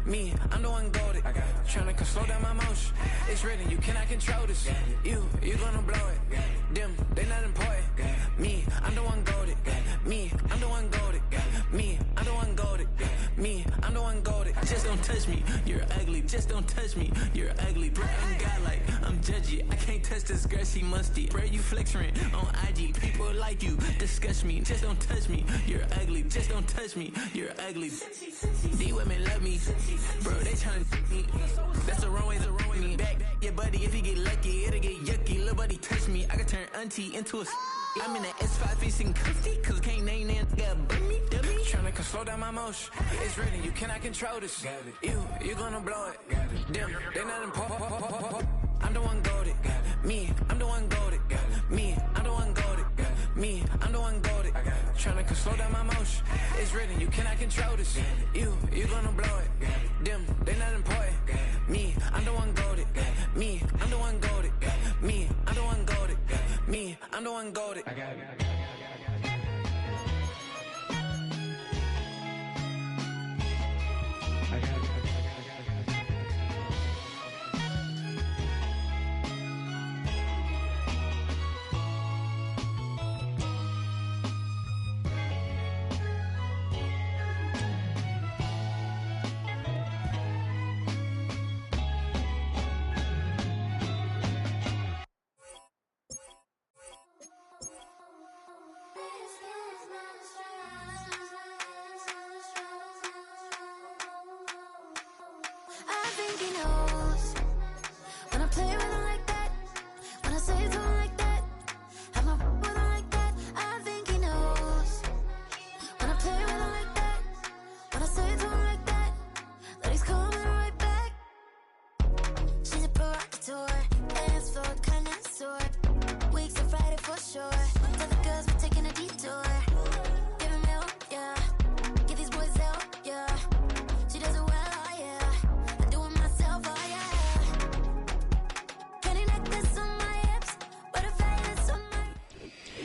Me, I'm the one goaded. Tryna slow down my motion. It's written, you cannot control this. You gonna blow it. Them, they not important. Me, I'm the one goaded. Me, I'm the one goaded. Me, I'm the one goaded. Me, I'm the one goaded. Just don't touch me, you're ugly. Just don't touch me, you're ugly. Bro, I'm godlike, I'm judgy. I can't touch this girl, she musty. Bro, you flexing on IG. People like you disgust me. Just don't touch me, you're ugly. Just don't touch me, you're ugly. These women love me, bro, they tryna me. That's the wrong way, me back. Yeah, buddy, if he get lucky, it'll get yucky. Little buddy touch me, I can turn auntie into a I'm in that S5 facing cuffy, cause can't name that got me, dummy. Tryna slow down my motion. It's written, you cannot control this. You gonna blow it. Them, they not important. I'm the one goaded. Me, I'm the one goaded. Me, I'm the one goaded. Me, I'm the one goaded. Tryna slow down my motion. It's written, you cannot control this. You gonna blow it. Them, they not important. Me, I'm the one goaded. Me, I'm the one goaded. Me, I'm the one goaded. Me, I'm the one goaded. I got it. I think he knows when I play with him like that, when I say to him like that, have my with him like that. I think he knows when I play with him like that, when I say to him like that, that he's coming right back. She's a provocateur, dance floor connoisseur, weeks of Friday for sure. Tell the girls we're taking a detour. Give him milk, yeah. Get these boys out, yeah. She does it well.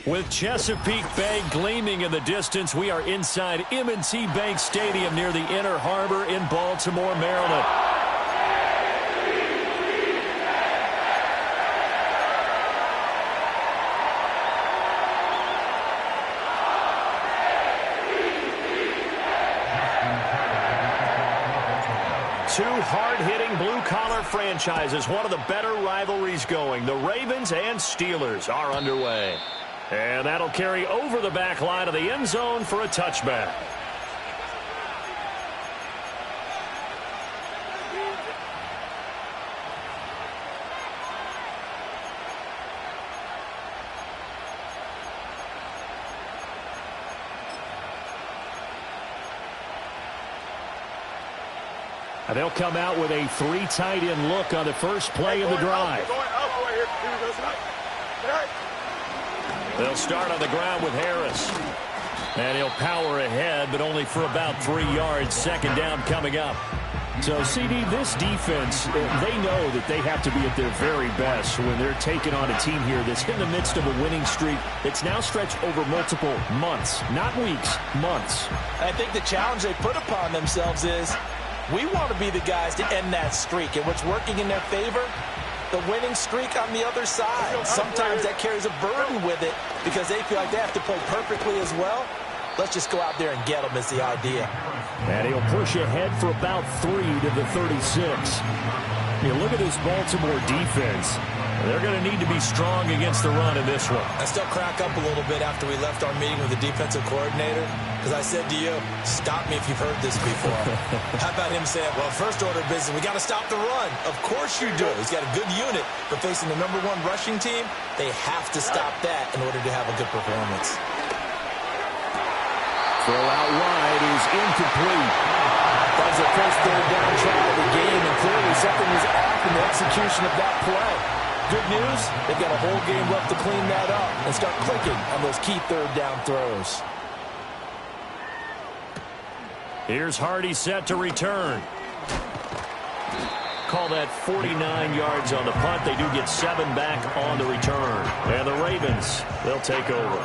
With Chesapeake Bay gleaming in the distance, we are inside M&T Bank Stadium near the Inner Harbor in Baltimore, Maryland. Two hard-hitting blue-collar franchises, one of the better rivalries going. The Ravens and Steelers are underway. And that'll carry over the back line of the end zone for a touchback. And they'll come out with a three tight end look on the first play of the drive. They'll start on the ground with Harris. And he'll power ahead, but only for about 3 yards. Second down coming up. So, CD, this defense, they know that they have to be at their very best when they're taking on a team here that's in the midst of a winning streak that's now stretched over multiple months, not weeks, months. I think the challenge they put upon themselves is we want to be the guys to end that streak. And what's working in their favor? The winning streak on the other side. Sometimes that carries a burden with it because they feel like they have to play perfectly as well. Let's just go out there and get them is the idea. And he'll push ahead for about 3 to the 36. You look at this Baltimore defense. They're going to need to be strong against the run in this one. I still crack up a little bit after we left our meeting with the defensive coordinator because I said to you, stop me if you've heard this before. How about him saying, well, first order of business, we got to stop the run. Of course you do. He's got a good unit, but facing the #1 rushing team, they have to stop that in order to have a good performance. Throw out wide is incomplete. That was the first third down try of the game, and clearly something was off in the execution of that play. Good news, they've got a whole game left to clean that up and start clicking on those key third down throws. Here's Hardy set to return. Call that 49 yards on the punt. They do get 7 back on the return. And the Ravens, they'll take over.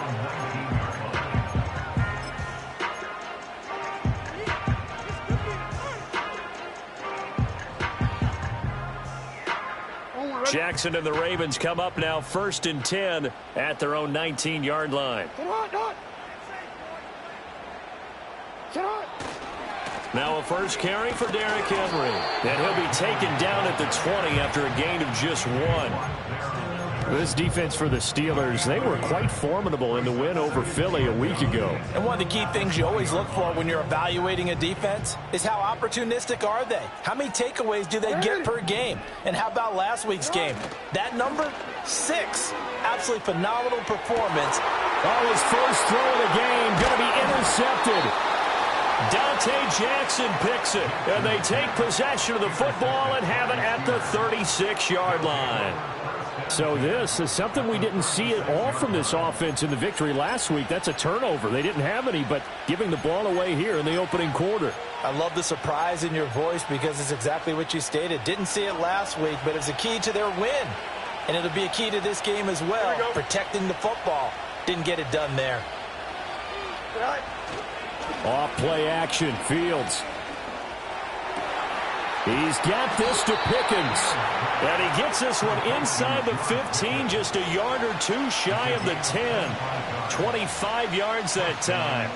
Jackson and the Ravens come up now 1st and 10 at their own 19-yard line. Now a first carry for Derrick Henry. And he'll be taken down at the 20 after a gain of just 1. This defense for the Steelers, they were quite formidable in the win over Philly a week ago. And one of the key things you always look for when you're evaluating a defense is how opportunistic are they? How many takeaways do they get per game? And how about last week's game? That number, 6. Absolutely phenomenal performance. Oh, his first throw of the game going to be intercepted. Dante Jackson picks it, and they take possession of the football and have it at the 36-yard line. So this is something we didn't see at all from this offense in the victory last week. That's a turnover. They didn't have any, but giving the ball away here in the opening quarter. I love the surprise in your voice because it's exactly what you stated. Didn't see it last week, but it's a key to their win. And it'll be a key to this game as well, protecting the football. Didn't get it done there. Off play action, Fields. He's got this to Pickens. And he gets this one inside the 15, just a yard or two shy of the 10. 25 yards that time.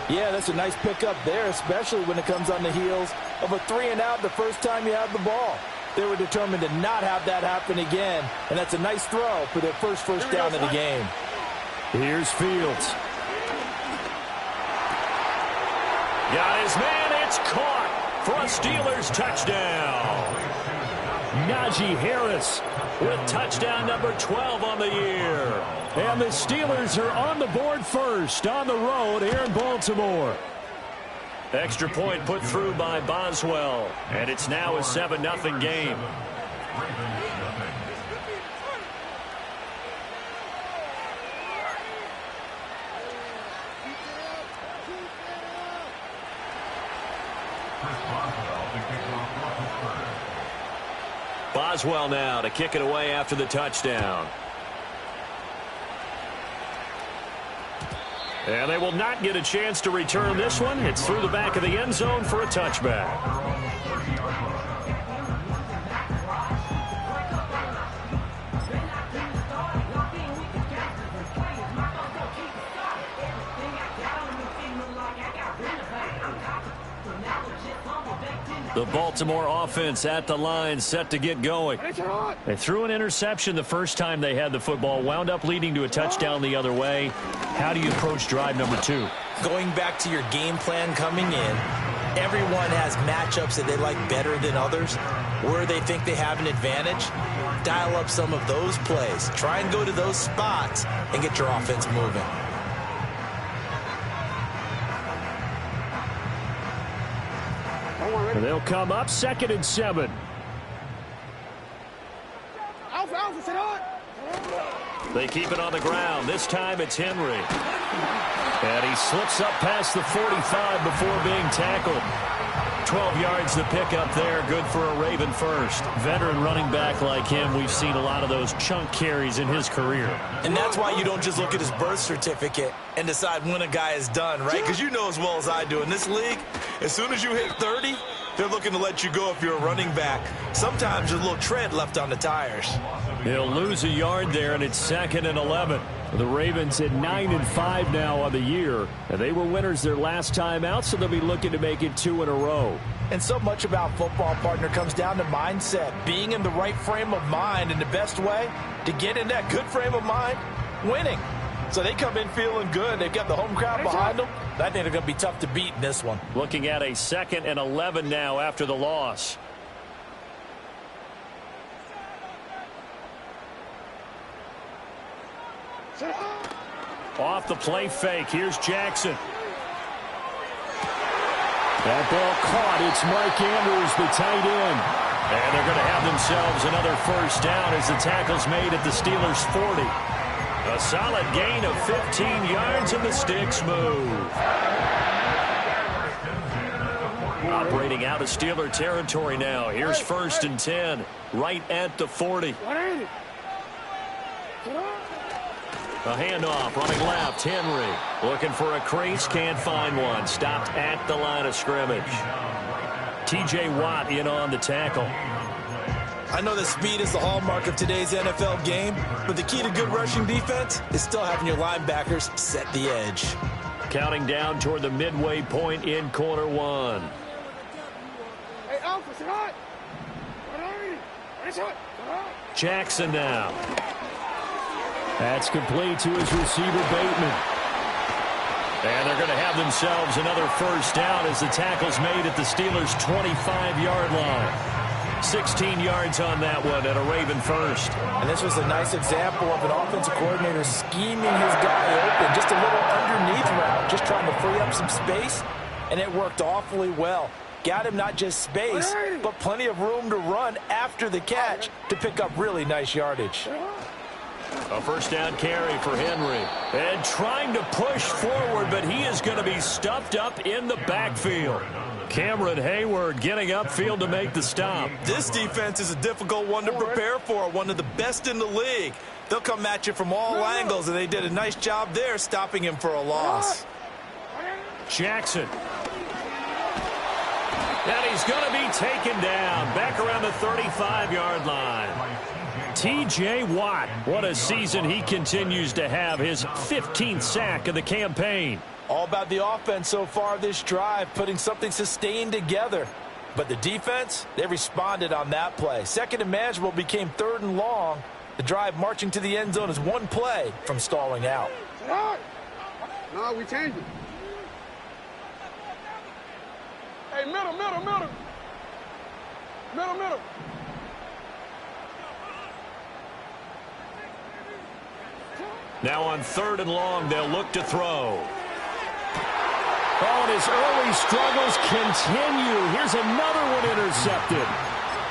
Yeah, that's a nice pickup there, especially when it comes on the heels of a 3-and-out the first time you have the ball. They were determined to not have that happen again, and that's a nice throw for their first down of the game. Here's Fields. Got his man, it's caught for a Steelers touchdown. Najee Harris with touchdown number 12 on the year. And the Steelers are on the board first on the road here in Baltimore. Extra point put through by Boswell, and it's now a 7-0 game. Boswell now to kick it away after the touchdown. And they will not get a chance to return this one. It's through the back of the end zone for a touchback. The Baltimore offense at the line, set to get going. They threw an interception the first time they had the football, wound up leading to a touchdown the other way. How do you approach drive number 2? Going back to your game plan coming in, everyone has matchups that they like better than others, where they think they have an advantage. Dial up some of those plays. Try and go to those spots and get your offense moving. And they'll come up 2nd and 7. They keep it on the ground. This time it's Henry. And he slips up past the 45 before being tackled. 12 yards to pick up there. Good for a Raven first. Veteran running back like him, we've seen a lot of those chunk carries in his career. And that's why you don't just look at his birth certificate and decide when a guy is done, right? Because you know as well as I do, in this league, as soon as you hit 30, they're looking to let you go if you're a running back. Sometimes there's a little tread left on the tires. He'll lose a yard there, and it's 2nd and 11. The Ravens at 9-5 now on the year, and they were winners their last time out, so they'll be looking to make it 2 in a row. And so much about football, partner, comes down to mindset, being in the right frame of mind, and the best way to get in that good frame of mind, winning. So they come in feeling good. They've got the home crowd behind them. I think they're going to be tough to beat in this one. Looking at a 2nd and 11 now after the loss. Off the play fake. Here's Jackson. That ball caught. It's Mike Andrews, the tight end. And they're going to have themselves another first down as the tackle's made at the Steelers' 40. A solid gain of 15 yards, and the sticks move. Operating out of Steeler territory now. Here's 1st and 10, right at the 40. A handoff, running left, Henry. Looking for a crease, can't find one. Stopped at the line of scrimmage. T.J. Watt in on the tackle. I know that speed is the hallmark of today's NFL game, but the key to good rushing defense is still having your linebackers set the edge. Counting down toward the midway point in quarter one. Hey, Alpha, sit hot. Jackson now. That's complete to his receiver, Bateman. And they're going to have themselves another first down as the tackle's made at the Steelers' 25-yard line. 16 yards on that one at a Raven first. And this was a nice example of an offensive coordinator scheming his guy open. Just a little underneath route, just trying to free up some space, and it worked awfully well. Got him not just space, but plenty of room to run after the catch to pick up really nice yardage. A first down carry for Henry. And trying to push forward, but he is going to be stuffed up in the backfield. Cameron Hayward getting upfield to make the stop. This defense is a difficult one to prepare for, one of the best in the league. They'll come at you from all angles, and they did a nice job there stopping him for a loss. Jackson. And he's going to be taken down back around the 35-yard line. T.J. Watt, what a season he continues to have, his 15th sack of the campaign. All about the offense so far this drive, putting something sustained together. But the defense, they responded on that play. Second and manageable became third and long. The drive marching to the end zone is one play from stalling out. No, we changing. Hey, middle. Middle. Now on third and long, they'll look to throw. Oh, and his early struggles continue. Here's another one intercepted.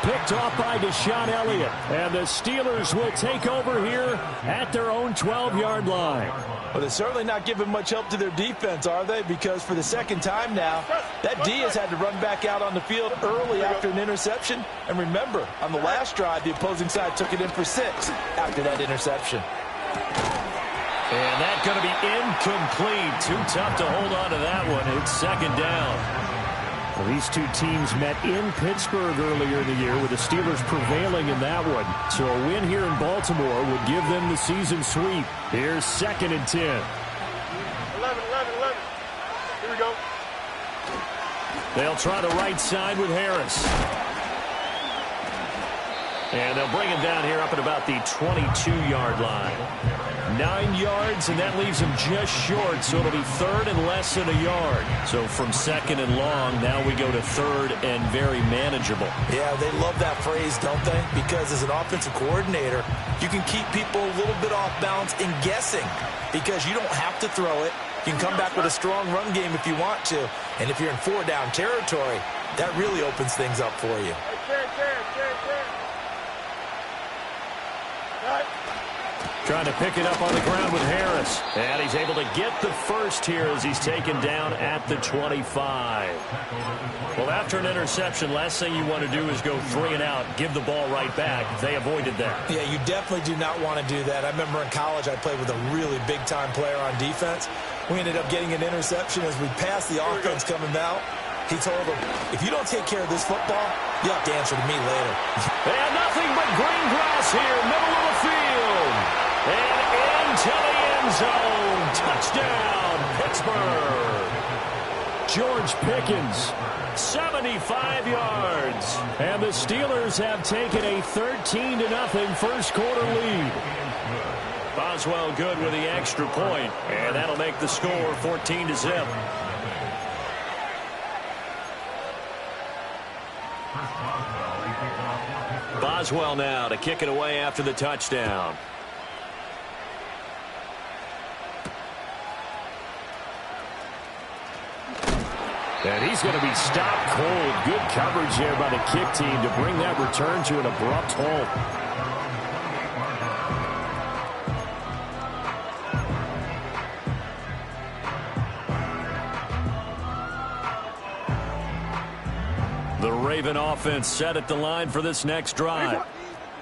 Picked off by Deshaun Elliott. And the Steelers will take over here at their own 12-yard line. Well, they're certainly not giving much help to their defense, are they? Because for the second time now, that D has had to run back out on the field early after an interception. And remember, on the last drive, the opposing side took it in for 6 after that interception. And that's going to be incomplete. Too tough to hold on to that one. It's second down. Well, these two teams met in Pittsburgh earlier in the year with the Steelers prevailing in that one. So a win here in Baltimore would give them the season sweep. Here's second and 10. 11. Here we go. They'll try the right side with Harris. And they'll bring him down here up at about the 22-yard line. 9 yards, and that leaves him just short, so it'll be third and less than a yard. So from second and long, now we go to third and very manageable. Yeah, they love that phrase, don't they? Because as an offensive coordinator, you can keep people a little bit off balance in guessing because you don't have to throw it. You can come back with a strong run game if you want to. And if you're in 4-down territory, that really opens things up for you. Trying to pick it up on the ground with Harris. And he's able to get the first here as he's taken down at the 25. Well, after an interception, last thing you want to do is go 3 and out, give the ball right back. They avoided that. Yeah, you definitely do not want to do that. I remember in college I played with a really big-time player on defense. We ended up getting an interception as we passed the offense coming out. He told him, if you don't take care of this football, you have to answer to me later. And nothing but green grass here, middle of the field. And into the end zone. Touchdown, Pittsburgh. George Pickens, 75 yards. And the Steelers have taken a 13-0 first quarter lead. Boswell good with the extra point, and that'll make the score 14-0. Boswell now to kick it away after the touchdown. And he's going to be stopped cold. Good coverage there by the kick team to bring that return to an abrupt halt. The Raven offense set at the line for this next drive.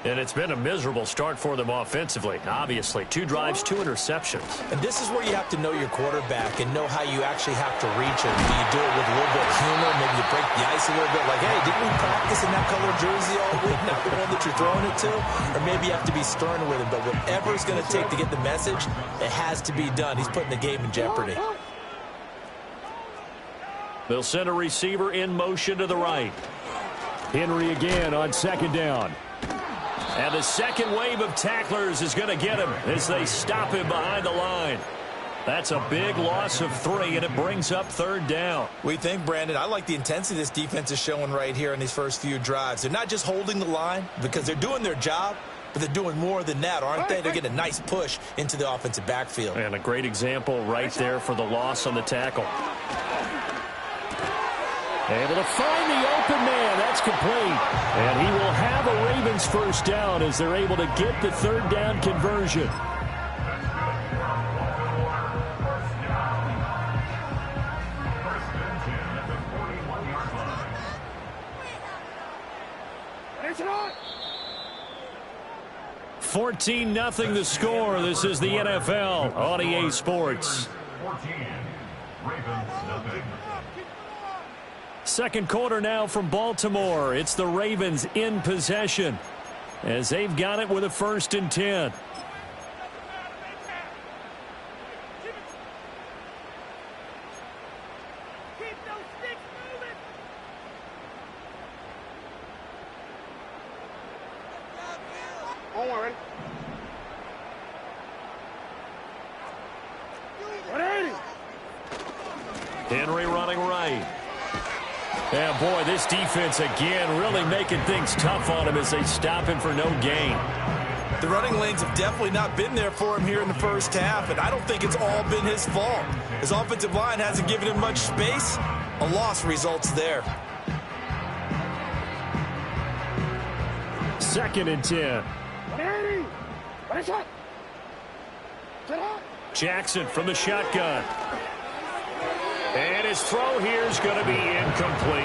And it's been a miserable start for them offensively, obviously. 2 drives, 2 interceptions. And this is where you have to know your quarterback and know how you actually have to reach him. Do you do it with a little bit of humor? Maybe you break the ice a little bit. Like, hey, didn't we practice in that color jersey all week? Not the one that you're throwing it to? Or maybe you have to be stern with him. But whatever it's going to take to get the message, it has to be done. He's putting the game in jeopardy. They'll send a receiver in motion to the right. Henry again on second down. And the second wave of tacklers is going to get him as they stop him behind the line. That's a big loss of 3, and it brings up third down. We think, Brandon, I like the intensity this defense is showing right here in these first few drives. They're not just holding the line because they're doing their job, but they're doing more than that, aren't they? They're getting a nice push into the offensive backfield. And a great example right there for the loss on the tackle. Able to find the open man. That's complete. And he will have a Ravens first down as they're able to get the third down conversion. It's not. 14-0 the score. This is the NFL on EA Sports. 14, Ravens nothing. Second quarter now from Baltimore. It's the Ravens in possession as they've got it with a 1st and 10. On one, ready? 180. Henry running right. Yeah, boy, this defense again really making things tough on him as they stop him for no gain. The running lanes have definitely not been there for him here in the first half, and I don't think it's all been his fault. His offensive line hasn't given him much space. A loss results there. 2nd and 10. 180. Ready, shot. Set up. Jackson from the shotgun. And his throw here is going to be incomplete.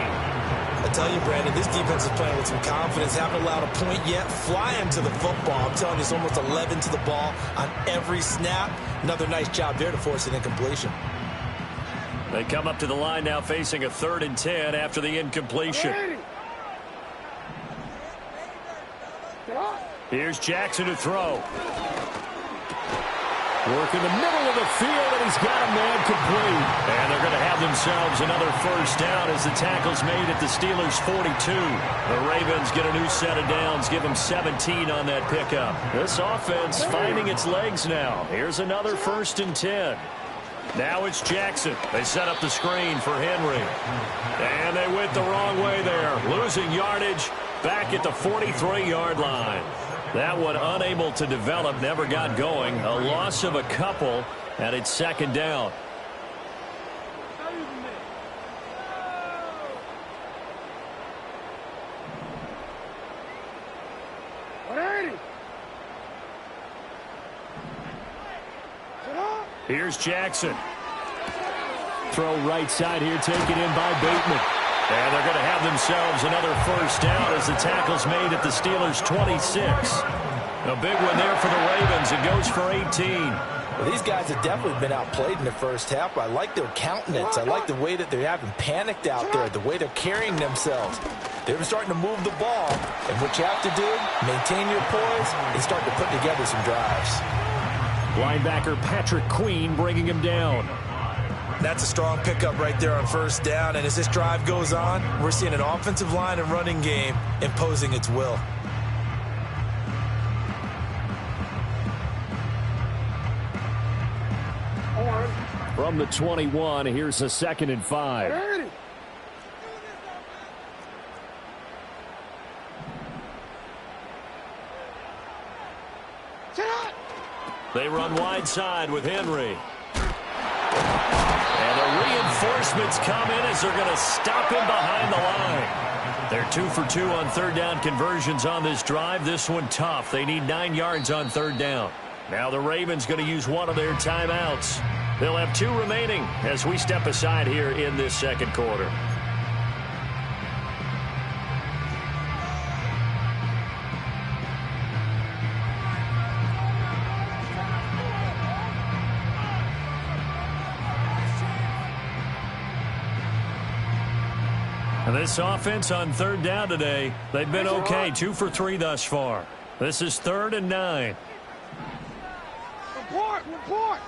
I tell you, Brandon, this defense is playing with some confidence. Haven't allowed a point yet. Flying to the football. I'm telling you, it's almost 11 to the ball on every snap. Another nice job there to force an incompletion. They come up to the line now facing a 3rd and 10 after the incompletion. 180. Set up. Here's Jackson to throw. Work in the middle of the field, and he's got a man complete. And they're going to have themselves another first down as the tackle's made at the Steelers' 42. The Ravens get a new set of downs, give them 17 on that pickup. This offense finding its legs now. Here's another 1st and 10. Now it's Jackson. They set up the screen for Henry. And they went the wrong way there, losing yardage back at the 43-yard line. That one unable to develop, never got going. A loss of a couple, and it's 2nd down. Here's Jackson. Throw right side here, taken in by Bateman. And they're going to have themselves another first down as the tackle's made at the Steelers' 26. A big one there for the Ravens. It goes for 18. Well, these guys have definitely been outplayed in the first half. I like their countenance. I like the way that they haven't panicked out there, the way they're carrying themselves. They're starting to move the ball. And what you have to do, maintain your poise and start to put together some drives. Linebacker Patrick Queen bringing him down. That's a strong pickup right there on first down. And as this drive goes on, we're seeing an offensive line and running game imposing its will. From the 21, here's a 2nd and 5. They run wide side with Henry. And the reinforcements come in as they're going to stop him behind the line. They're 2 for 2 on third down conversions on this drive. This one tough. They need 9 yards on third down. Now the Ravens going to use one of their timeouts. They'll have 2 remaining as we step aside here in this second quarter. This offense on third down today, they've been okay. 2 for 3 thus far. This is 3rd and 9. Report.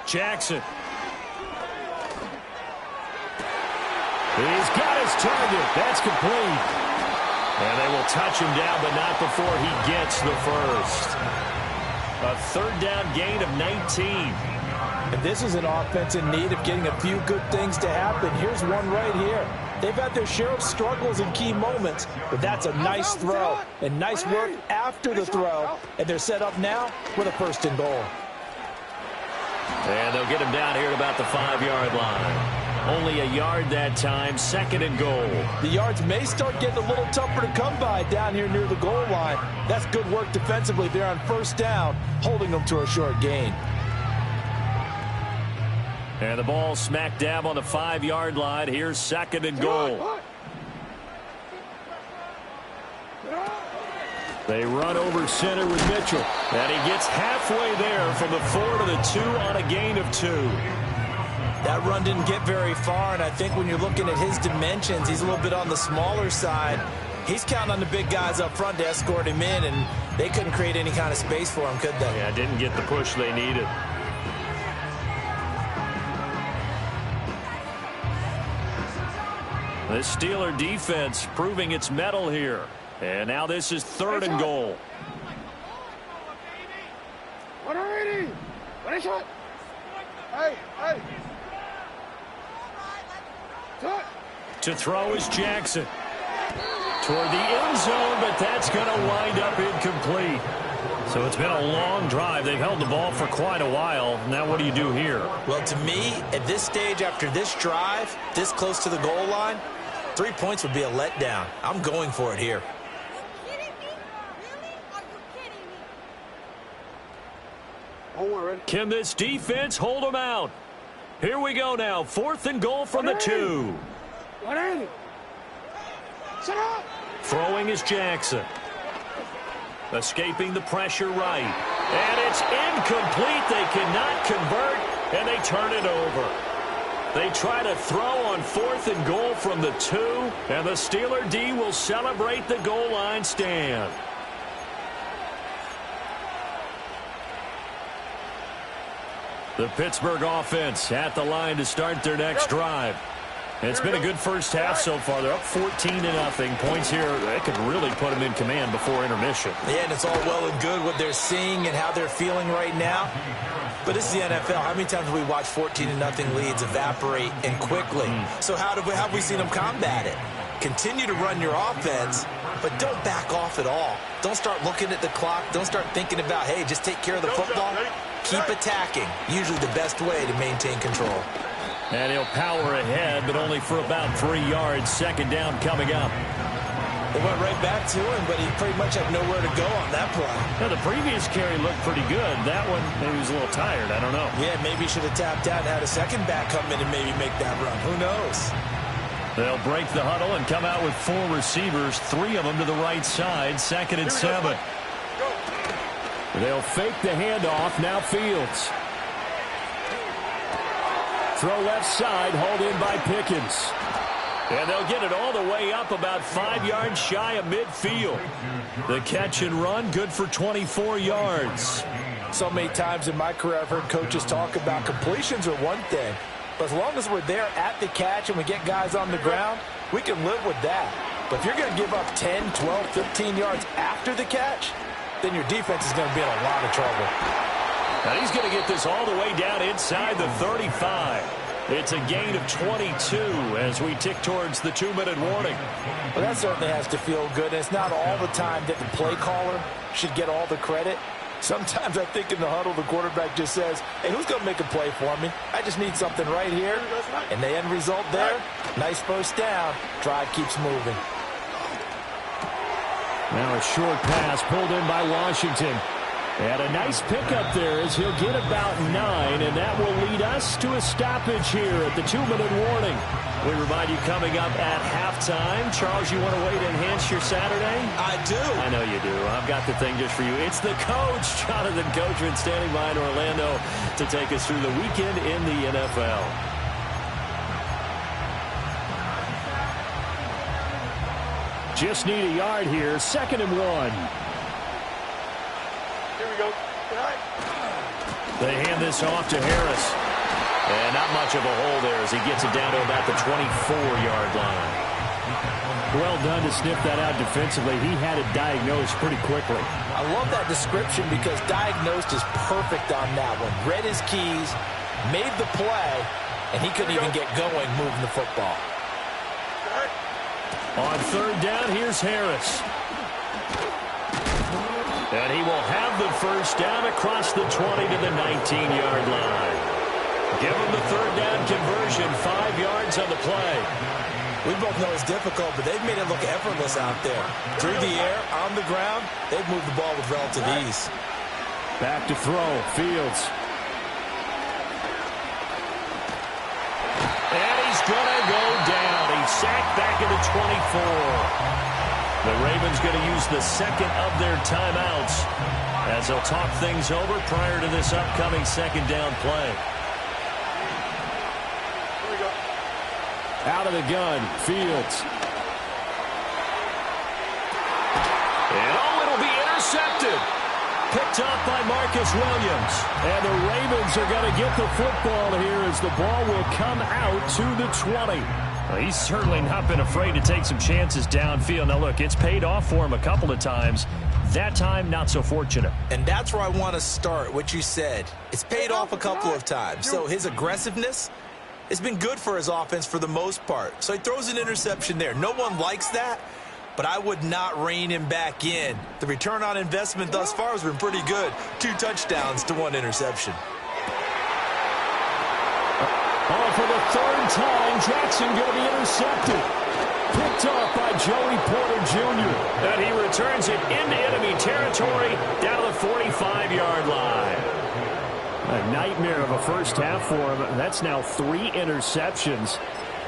Jackson. He's got his target. That's complete. And they will touch him down, but not before he gets the first. A 3rd down gain of 19. And this is an offense in need of getting a few good things to happen. Here's one right here. They've had their share of struggles in key moments, but that's a nice throw and nice work after the throw. And they're set up now with a 1st and goal. And they'll get him down here at about the 5-yard line. Only a yard that time, 2nd and goal. The yards may start getting a little tougher to come by down here near the goal line. That's good work defensively there on 1st down, holding them to a short gain. And the ball smack dab on the 5-yard line. Here's 2nd and goal. They run over center with Mitchell. And he gets halfway there from the 4 to the 2 on a gain of 2. That run didn't get very far, and I think when you're looking at his dimensions, he's a little bit on the smaller side. He's counting on the big guys up front to escort him in, and they couldn't create any kind of space for him, could they? Yeah, didn't get the push they needed. The Steeler defense proving its mettle here. And now this is 3rd and goal. Hey. To throw is Jackson. Toward the end zone, but that's going to wind up incomplete. So it's been a long drive. They've held the ball for quite a while. Now what do you do here? Well, to me, at this stage, after this drive, this close to the goal line, 3 points would be a letdown. I'm going for it here. Can this defense hold them out? Here we go now. 4th and goal from the 2. Throwing is Jackson. Escaping the pressure right. And it's incomplete. They cannot convert, and they turn it over. They try to throw on 4th and goal from the 2, and the Steeler D will celebrate the goal line stand. The Pittsburgh offense at the line to start their next drive. It's been a good first half so far. They're up 14-0. Points here, that could really put them in command before intermission. Yeah, and it's all well and good what they're seeing and how they're feeling right now. But this is the NFL. How many times have we watched 14-0 leads evaporate and quickly? So how have we seen them combat it? Continue to run your offense, but don't back off at all. Don't start looking at the clock. Don't start thinking about, hey, just take care of the football. Keep attacking. Usually the best way to maintain control. And he'll power ahead, but only for about 3 yards. 2nd down coming up. They went right back to him, but he pretty much had nowhere to go on that play. Now, the previous carry looked pretty good. That one, maybe he was a little tired. I don't know. Yeah, maybe he should have tapped out and had a second back come in and maybe make that run. Who knows? They'll break the huddle and come out with 4 receivers, 3 of them to the right side. 2nd and 7. They'll fake the handoff. Now Fields. Throw left side, hauled in by Pickens. And they'll get it all the way up about 5 yards shy of midfield. The catch and run, good for 24 yards. So many times in my career I've heard coaches talk about completions are one thing. But as long as we're there at the catch and we get guys on the ground, we can live with that. But if you're going to give up 10, 12, 15 yards after the catch, then your defense is going to be in a lot of trouble. Now he's going to get this all the way down inside the 35. It's a gain of 22 as we tick towards the 2-minute warning. Well, that certainly has to feel good. And it's not all the time that the play caller should get all the credit. Sometimes I think in the huddle, the quarterback just says, hey, who's going to make a play for me? I just need something right here. And the end result there, nice first down. Drive keeps moving. Now a short pass pulled in by Washington. And a nice pickup there as he'll get about 9, and that will lead us to a stoppage here at the 2-minute warning. We remind you coming up at halftime. Charles, you want a way to enhance your Saturday? I do. I know you do. I've got the thing just for you. It's the coach, Jonathan Coachman, standing by in Orlando to take us through the weekend in the NFL. Well, that certainly has to feel good. And it's not all the time that the play caller should get all the credit. Sometimes I think in the huddle, the quarterback just says, hey, who's going to make a play for me? I just need something right here. And the end result there, nice first down. Drive keeps moving. Now a short pass pulled in by Washington. Just need a yard here. 2nd and 1. Here we go. They hand this off to Harris. And not much of a hole there as he gets it down to about the 24-yard line. Well done to sniff that out defensively. He had it diagnosed pretty quickly. I love that description because diagnosed is perfect on that one. Read his keys, made the play, and he couldn't even get going moving the football. On 3rd down, here's Harris. And he will have the 1st down across the 20 to the 19-yard line. Give him the 3rd down conversion, 5 yards on the play. We both know it's difficult, but they've made it look effortless out there. Through the air, on the ground, they've moved the ball with relative ease. Back to throw, Fields. And he's going to go down. He's sacked back at the 24. The Ravens going to use the 2nd of their timeouts as they'll talk things over prior to this upcoming 2nd down play. Out of the gun, Fields. And it'll be intercepted. Picked up by Marcus Williams. And the Ravens are going to get the football here as the ball will come out to the 20. Well, he's certainly not been afraid to take some chances downfield. Now, look, it's paid off for him a couple of times. That time, not so fortunate. And that's where I want to start, what you said. It's paid off a couple of times. So his aggressiveness, it's been good for his offense for the most part. So he throws an interception there. No one likes that, but I would not rein him back in. The return on investment thus far has been pretty good. 2 touchdowns to 1 interception. Oh, for the 3rd time, Jackson going to be intercepted. Picked off by Joey Porter Jr. And he returns it into enemy territory down to the 45-yard line. A nightmare of a 1st half for him. That's now 3 interceptions.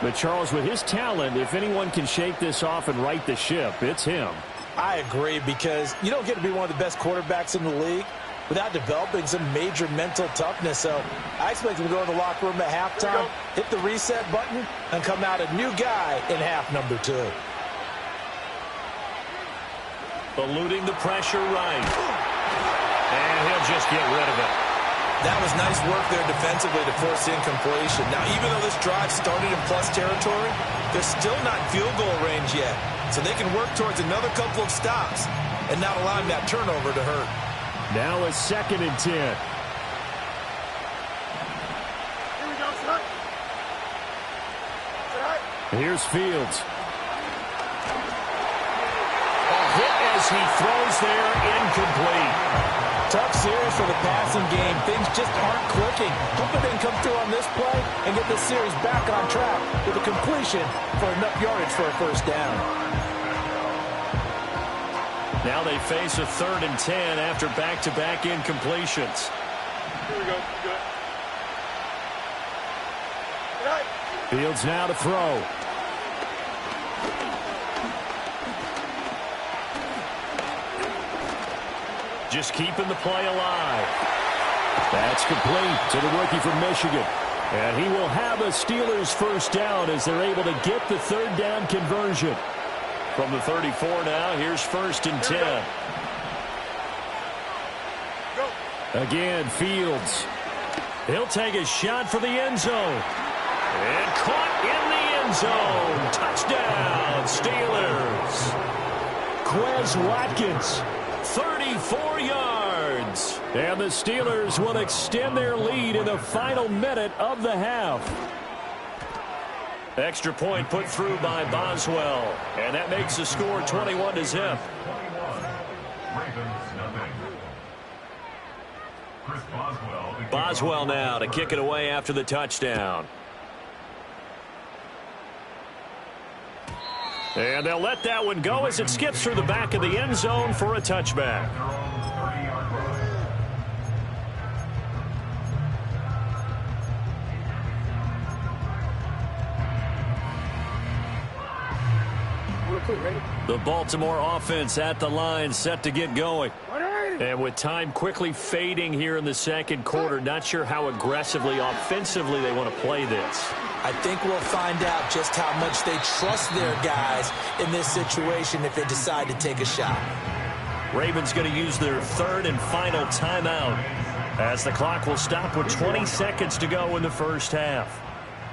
But, Charles, with his talent, if anyone can shake this off and right the ship, it's him. I agree, because you don't get to be one of the best quarterbacks in the league without developing some major mental toughness. So I expect him to go in the locker room at halftime, hit the reset button, and come out a new guy in half number 2. Eluding the pressure right. And he'll just get rid of it. That was nice work there defensively to force incompletion. Now, even though this drive started in plus territory, they're still not in field goal range yet. So they can work towards another couple of stops and not allowing that turnover to hurt. Now a 2nd and 10. Here we go, son. Here's Fields. A hit as he throws there, incomplete. Tough series for the passing game. Things just aren't clicking. Hoping they can come through on this play and get this series back on track with a completion for enough yardage for a 1st down. Now they face a 3rd and 10 after back-to-back incompletions. Here we go. Good. Fields now to throw. Just keeping the play alive. That's complete to the rookie from Michigan. And he will have a Steelers 1st down as they're able to get the 3rd down conversion. From the 34 now, here's 1st and 10. Again, Fields. He'll take a shot for the end zone. And caught in the end zone. Touchdown, Steelers. Quez Watkins, 34 yards. And the Steelers will extend their lead in the final minute of the half. Extra point put through by Boswell. And that makes the score 21-0. Boswell now to kick it away after the touchdown. And they'll let that one go as it skips through the back of the end zone for a touchback. The Baltimore offense at the line, set to get going. And with time quickly fading here in the 2nd quarter, not sure how aggressively, offensively they want to play this. I think we'll find out just how much they trust their guys in this situation if they decide to take a shot. Ravens going to use their third and final timeout as the clock will stop with 20 seconds to go in the first half.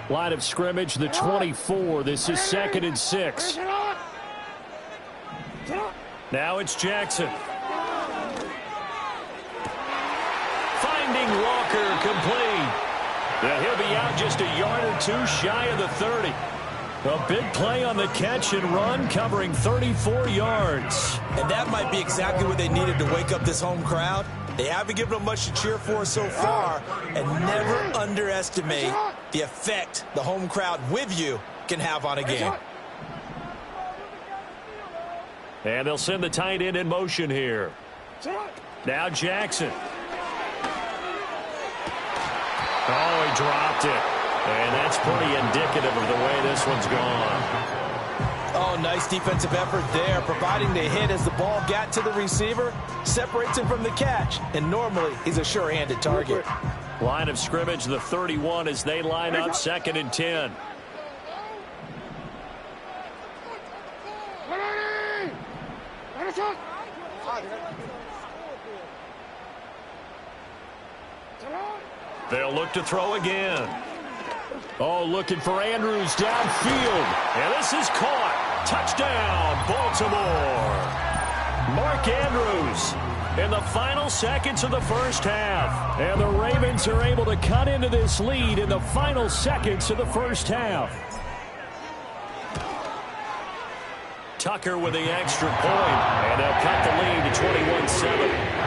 Line of scrimmage, the 24. This is 2nd and 6. Now it's Jackson. Finding Walker complete. Now he'll be out just a yard or two shy of the 30. A big play on the catch and run, covering 34 yards. And that might be exactly what they needed to wake up this home crowd. They haven't given them much to cheer for so far, and never underestimate the effect the home crowd with you can have on a game. And they'll send the tight end in motion here. Now Jackson. Oh, he dropped it. And that's pretty indicative of the way this one's gone. Oh, nice defensive effort there, providing the hit as the ball got to the receiver, separates him from the catch, and normally he's a sure-handed target. Line of scrimmage, the 31 as they line up, 2nd and 10. They'll look to throw again. Oh, looking for Andrews downfield. And this is caught. Touchdown, Baltimore. Mark Andrews in the final seconds of the first half. And the Ravens are able to cut into this lead in the final seconds of the first half. Tucker with the extra point. And they'll cut the lead to 21-7.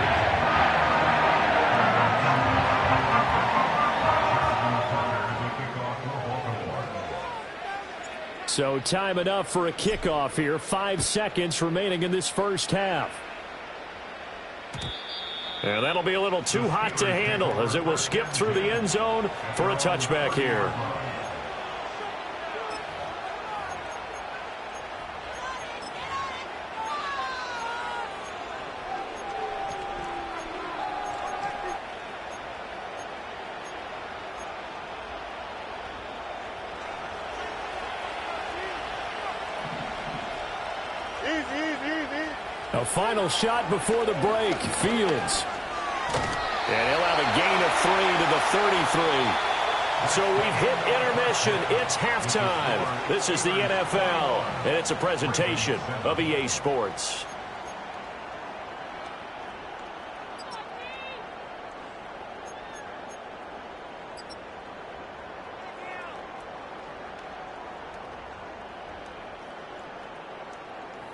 So time enough for a kickoff here. 5 seconds remaining in this first half. And that'll be a little too hot to handle as it will skip through the end zone for a touchback here. A final shot before the break. Fields. And he'll have a gain of 3 to the 33. So we've hit intermission. It's halftime. This is the NFL, and it's a presentation of EA Sports.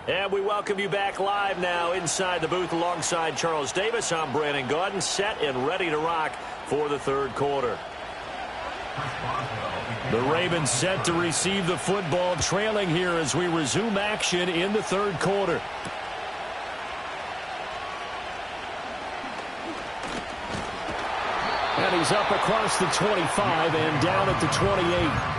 And we welcome you back live now inside the booth alongside Charles Davis. I'm Brandon Gaudin, set and ready to rock for the third quarter. The Ravens set to receive the football, trailing here as we resume action in the third quarter. And he's up across the 25 and down at the 28.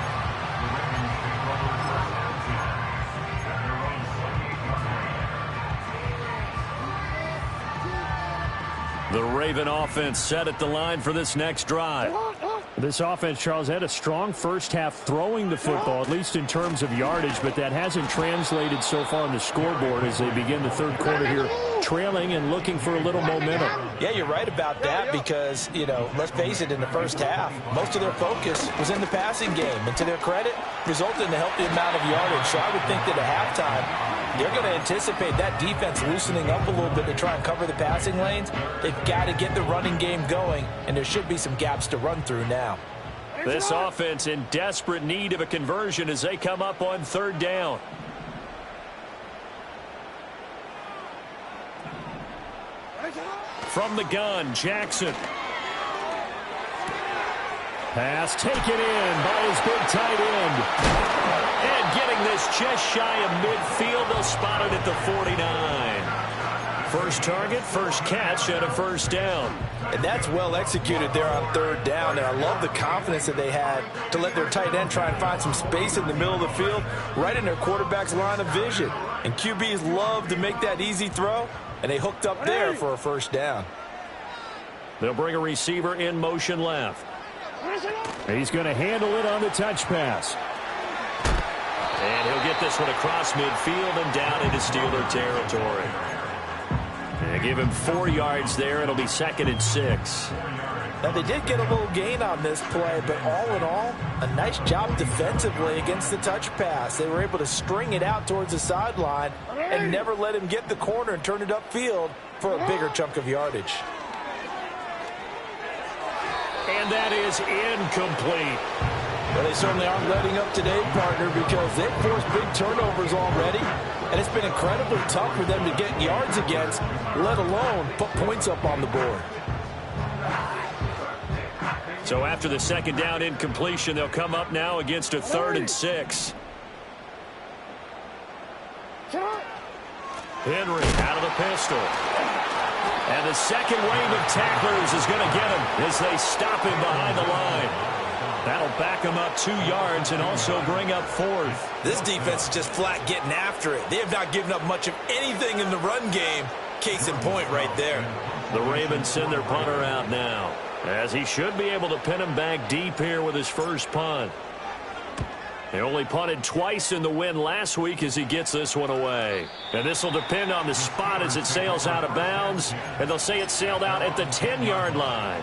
The Raven offense set at the line for this next drive. This offense, Charles, had a strong first half throwing the football, at least in terms of yardage, but that hasn't translated so far on the scoreboard as they begin the third quarter here, trailing and looking for a little momentum. Yeah, you're right about that because, you know, let's face it, in the first half, most of their focus was in the passing game. And to their credit, resulted in a healthy amount of yardage. So I would think that at halftime, they're going to anticipate that defense loosening up a little bit to try and cover the passing lanes. They've got to get the running game going, and there should be some gaps to run through now. This offense in desperate need of a conversion as they come up on third down. From the gun, Jackson. Pass taken in by his big tight end. And getting this just shy of midfield, they'll spot it at the 49. First target, first catch, and a first down. And that's well executed there on third down. And I love the confidence that they had to let their tight end try and find some space in the middle of the field, right in their quarterback's line of vision. And QBs love to make that easy throw, and they hooked up there for a first down. They'll bring a receiver in motion left. He's going to handle it on the touch pass. And he'll get this one across midfield and down into Steeler territory. They give him 4 yards there. It'll be 2nd and 6. Now, they did get a little gain on this play, but all in all, a nice job defensively against the touch pass. They were able to string it out towards the sideline and never let him get the corner and turn it upfield for a bigger chunk of yardage. And that is incomplete. Well, they certainly aren't letting up today, partner, because they've forced big turnovers already, and it's been incredibly tough for them to get yards against, let alone put points up on the board. So after the 2nd down incompletion, they'll come up now against a 3rd and 6. Henry out of the pistol. And the second wave of tacklers is going to get him as they stop him behind the line. That'll back him up 2 yards and also bring up 4th. This defense is just flat getting after it. They have not given up much of anything in the run game. Case in point right there. The Ravens send their punter out now, as he should be able to pin him back deep here with his first punt. They only punted twice in the win last week as he gets this one away. And this will depend on the spot as it sails out of bounds, and they'll say it sailed out at the 10-yard line.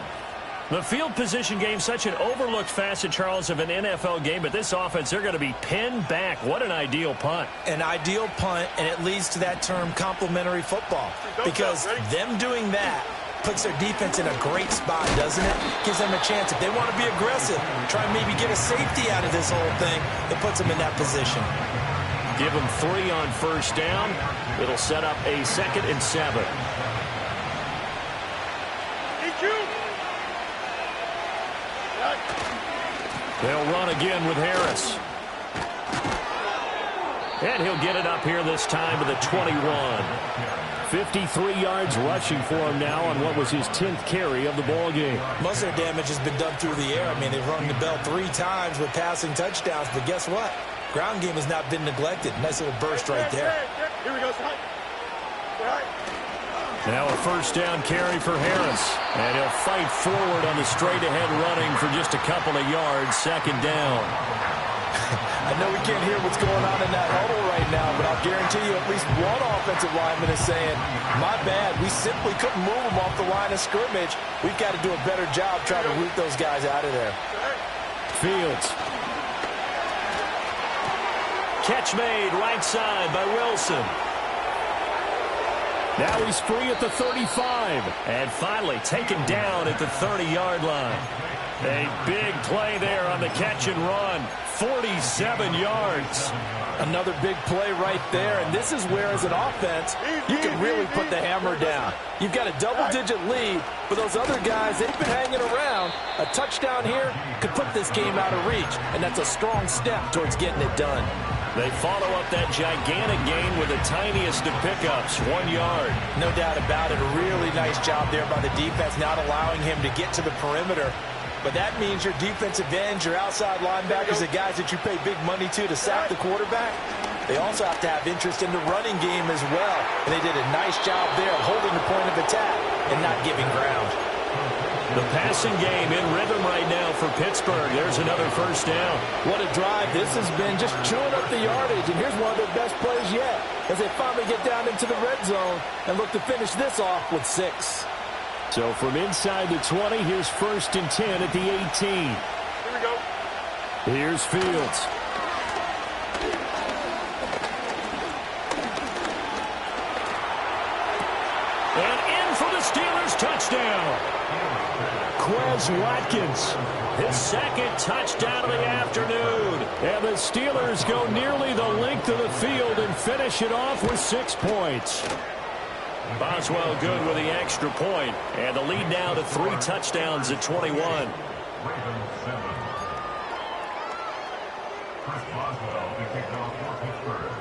The field position game, such an overlooked facet, Charles, of an NFL game, but this offense, they're going to be pinned back. What an ideal punt. An ideal punt, and it leads to that term complementary football, because them doing that puts their defense in a great spot, doesn't it? Gives them a chance. If they want to be aggressive, try and maybe get a safety out of this whole thing, it puts them in that position. Give them 3 on first down. It'll set up a 2nd and 7. They'll run again with Harris. And he'll get it up here this time to the 21. 53 yards rushing for him now on what was his 10th carry of the ball game. Most of their damage has been done through the air. I mean, they've rung the bell 3 times with passing touchdowns, but guess what? Ground game has not been neglected. Nice little burst right there. Here we go, son. Now a first down carry for Harris. And he'll fight forward on the straight-ahead running for just a couple of yards. 2nd down. I know we can't hear what's going on in that huddle right now, but I'll guarantee you at least one offensive lineman is saying, my bad, we simply couldn't move them off the line of scrimmage. We've got to do a better job trying to root those guys out of there. Fields. Catch made right side by Wilson. Now he's free at the 35. And finally taken down at the 30-yard line. A big play there on the catch and run. 47 yards. Another big play right there, and this is where, as an offense, you can really put the hammer down. You've got a double-digit lead, but those other guys, they've been hanging around. A touchdown here could put this game out of reach, and that's a strong step towards getting it done. They follow up that gigantic gain with the tiniest of pickups, 1 yard. No doubt about it. A really nice job there by the defense, not allowing him to get to the perimeter. But that means your defensive ends, your outside linebackers, the guys that you pay big money to sack the quarterback, they also have to have interest in the running game as well. And they did a nice job there of holding the point of attack and not giving ground. The passing game in rhythm right now for Pittsburgh. There's another first down. What a drive this has been, just chewing up the yardage. And here's one of their best plays yet as they finally get down into the red zone and look to finish this off with 6. So from inside the 20, here's 1st and 10 at the 18. Here we go. Here's Fields. And in for the Steelers touchdown. Quez Watkins, his 2nd touchdown of the afternoon. And the Steelers go nearly the length of the field and finish it off with 6 points. Boswell good with the extra point, and the lead now to 3 touchdowns at 21. Ravens 7. Chris Boswell to kick off for Pittsburgh.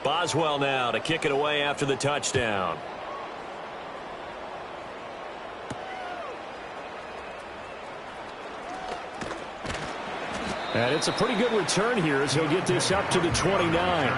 Boswell now to kick it away after the touchdown. And it's a pretty good return here as he'll get this up to the 29.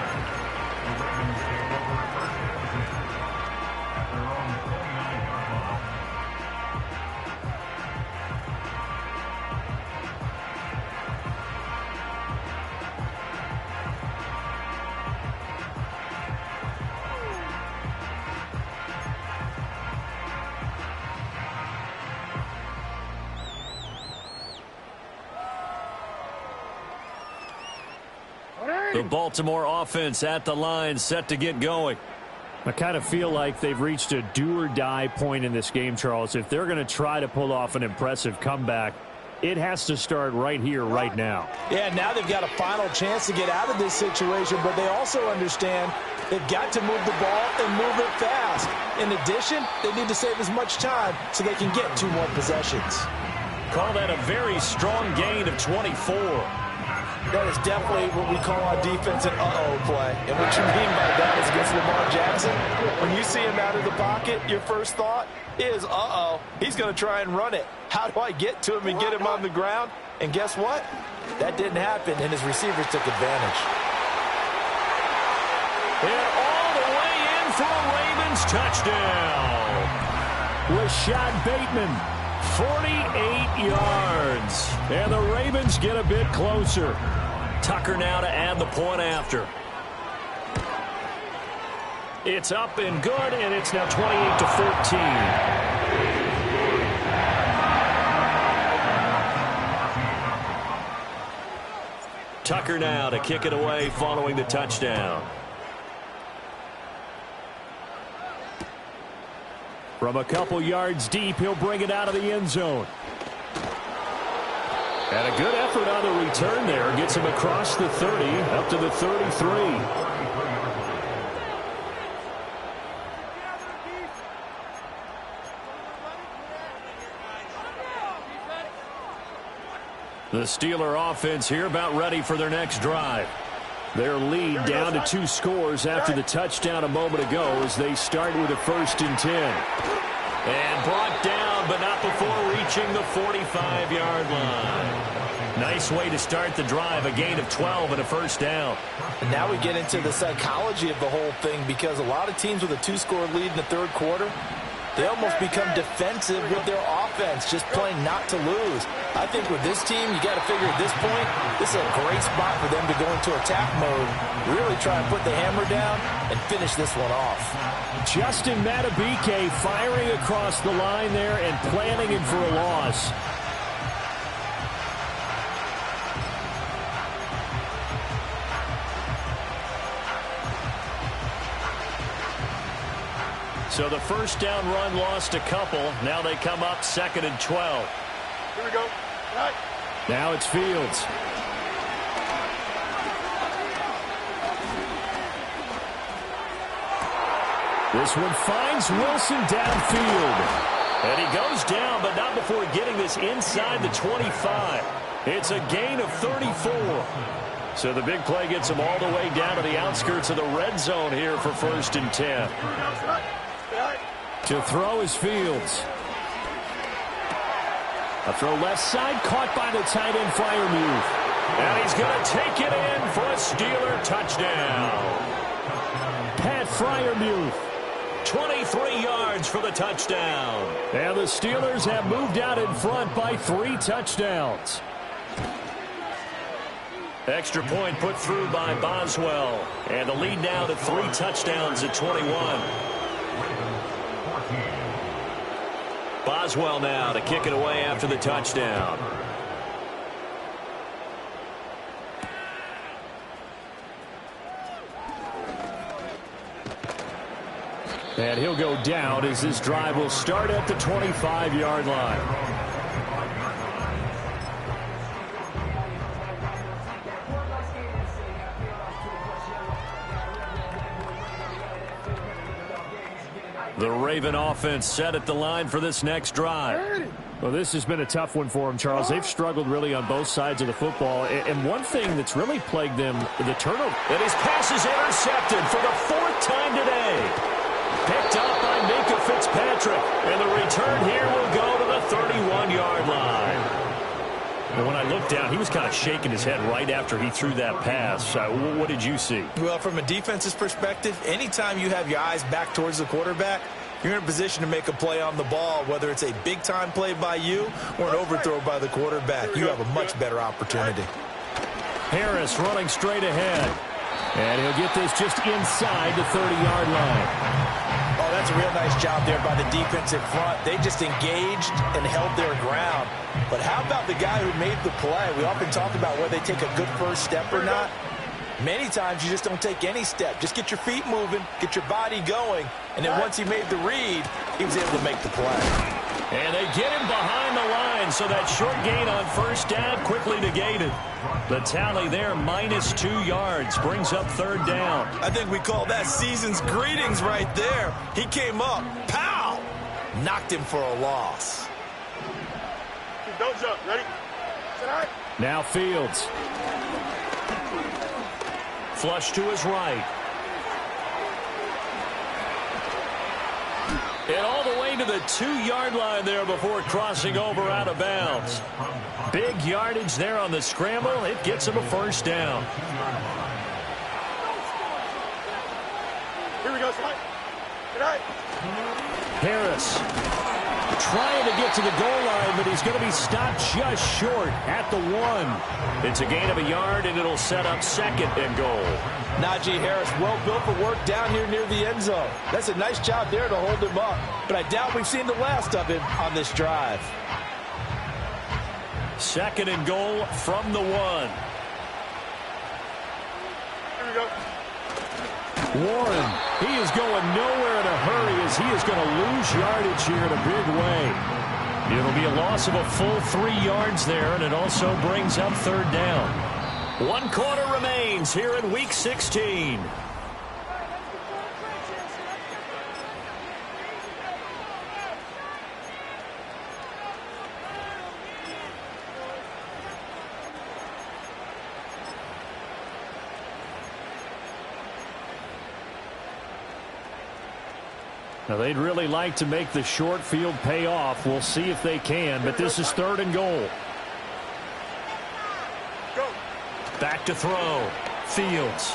The Baltimore offense at the line, set to get going. I kind of feel like they've reached a do-or-die point in this game, Charles. If they're going to try to pull off an impressive comeback, it has to start right here, right now. Yeah, now they've got a final chance to get out of this situation, but they also understand they've got to move the ball and move it fast. In addition, they need to save as much time so they can get 2 more possessions. Call that a very strong gain of 24. That is definitely what we call on defense an uh-oh play. And what you mean by that is against Lamar Jackson, when you see him out of the pocket, your first thought is, uh-oh, he's going to try and run it. How do I get to him and get him on the ground? And guess what? That didn't happen, and his receivers took advantage. And all the way in for a Ravens touchdown. Rashad Bateman, 48 yards. And the Ravens get a bit closer. Tucker now to add the point after. It's up and good, and it's now 28-14. Tucker now to kick it away following the touchdown. From a couple yards deep, he'll bring it out of the end zone. And a good effort on the return there. Gets him across the 30, up to the 33. The Steeler offense here about ready for their next drive. Their lead down to 2 scores after the touchdown a moment ago as they start with a 1st and 10. And brought down, but not before reaching the 45-yard line. Nice way to start the drive, a gain of 12 and a 1st down. And now we get into the psychology of the whole thing, because a lot of teams with a 2-score lead in the 3rd quarter, they almost become defensive with their offense, just playing not to lose. I think with this team, you got to figure at this point, this is a great spot for them to go into attack mode, really try and put the hammer down and finish this one off. Justin Madubuike firing across the line there and planning him for a loss. So the 1st down run lost a couple. Now they come up 2nd and 12. Here we go. Right. Now it's Fields. This one finds Wilson downfield. And he goes down, but not before getting this inside the 25. It's a gain of 34. So the big play gets him all the way down to the outskirts of the red zone here for 1st and 10. To throw is Fields. A throw left side, caught by the tight end Freiermuth. And he's going to take it in for a Steeler touchdown. Pat Freiermuth. 23 yards for the touchdown. And the Steelers have moved out in front by 3 touchdowns. Extra point put through by Boswell. And the lead now to 3 touchdowns at 21. Boswell now to kick it away after the touchdown. And he'll go down as this drive will start at the 25-yard line. The Raven offense set at the line for this next drive. Well, this has been a tough one for them, Charles. They've struggled really on both sides of the football. And one thing that's really plagued them, the turnover. And his pass is intercepted for the 4th time today. Picked up by Minka Fitzpatrick. And the return here will go to the 31-yard line. And when I looked down, he was kind of shaking his head right after he threw that pass. What did you see? Well, from a defense's perspective, anytime you have your eyes back towards the quarterback, you're in a position to make a play on the ball, whether it's a big-time play by you or an overthrow by the quarterback. You have a much better opportunity. Harris running straight ahead. And he'll get this just inside the 30-yard line. Oh, that's a real nice job there by the defensive front. They just engaged and held their ground. But how about the guy who made the play? We often talk about whether they take a good first step or not. Many times you just don't take any step. Just get your feet moving, get your body going, and then once he made the read, he was able to make the play. And they get him behind the line, so that short gain on first down quickly negated. The tally there, -2 yards, brings up third down. I think we call that season's greetings right there. He came up, pow! Knocked him for a loss. Don't jump. Ready? Sit high. Now Fields. Flush to his right. And all the way to the 2-yard line there before crossing over out of bounds. Big yardage there on the scramble. It gets him a first down. Here we go, slide. Good night. Harris trying to get to the goal line, but he's going to be stopped just short at the 1. It's a gain of a yard, and it'll set up second and goal. Najee Harris, well built for work down here near the end zone. That's a nice job there to hold him up. But I doubt we've seen the last of him on this drive. Second and goal from the 1. Here we go. Warren, he is going nowhere in a hurry as he is going to lose yardage here in a big way. It'll be a loss of a full 3 yards there, and it also brings up third down. 1 quarter remains here in Week 16. Now, they'd really like to make the short field pay off. We'll see if they can, but this is third and goal. Go. Back to throw. Fields.